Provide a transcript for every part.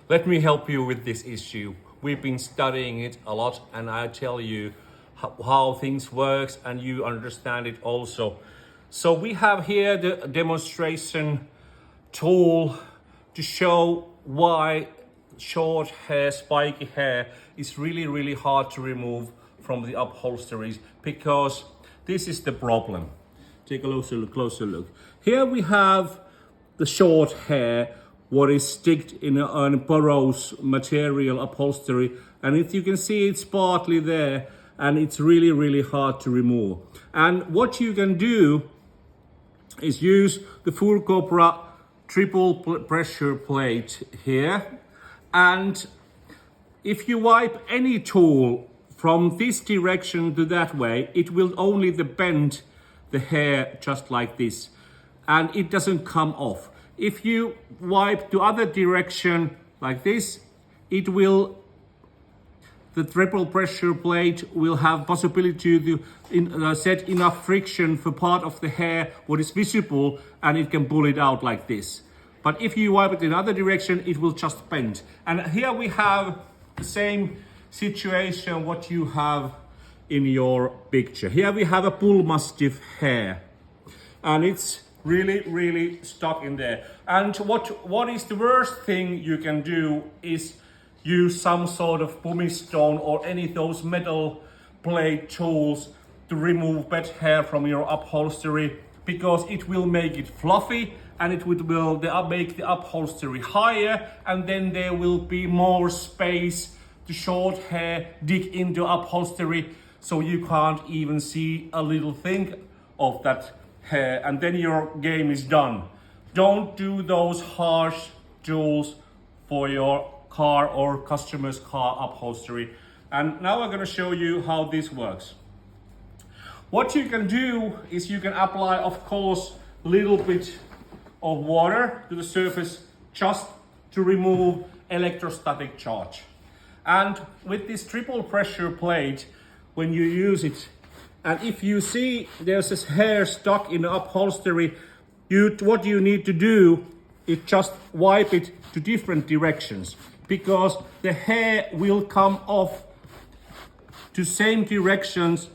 Let me help you with this issue. We've been studying it a lot, and I tell you how things works, and you understand it also. So we have here the demonstration tool to show why short hair, spiky hair is really hard to remove from the upholsteries, because this is the problem. Take a closer look. Here we have the short hair, what is sticked in a porous material upholstery, and if you can see, it's partly there, and it's really hard to remove. And what you can do is use the FurCobra triple pressure plate here, and if you wipe any tool from this direction to that way, it will only bend the hair just like this, and it doesn't come off. If you wipe the other direction like this, the triple pressure plate will have possibility to set enough friction for part of the hair what is visible, and it can pull it out like this. But if you wipe it in other direction, it will just bend. And here we have the same situation what you have in your picture. Here we have a bull mastiff hair, and it's really stuck in there. And what is the worst thing you can do is use some sort of pumice stone or any of those metal blade tools to remove bad hair from your upholstery, because it will make it fluffy, and it will make the upholstery higher, and then there will be more space to short hair dig into upholstery, so you can't even see a little thing of that hair, and then your game is done. Don't do those harsh tools for your car or customer's car upholstery. And now I'm going to show you how this works. What you can do is you can apply, of course, a little bit of water to the surface just to remove electrostatic charge. And with this triple pressure plate, when you use it, and if you see there's this hair stuck in the upholstery, what you need to do is just wipe it to different directions, because the hair will come off to same directions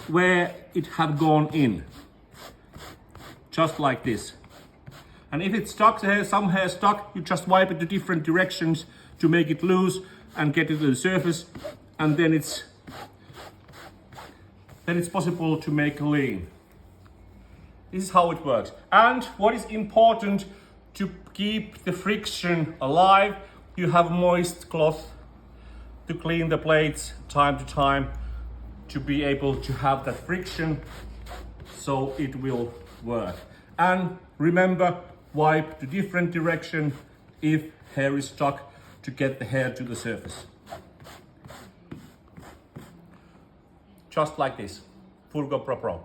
where it had gone in, just like this. And if it's stuck, some hair stuck, you just wipe it to different directions to make it loose and get it to the surface, and then it's possible to make clean. This is how it works. And what is important to keep the friction alive, you have moist cloth to clean the plates time to time to be able to have that friction, so it will work. And remember, wipe to different direction if hair is stuck to get the hair to the surface. Just like this. FurCobra Pro.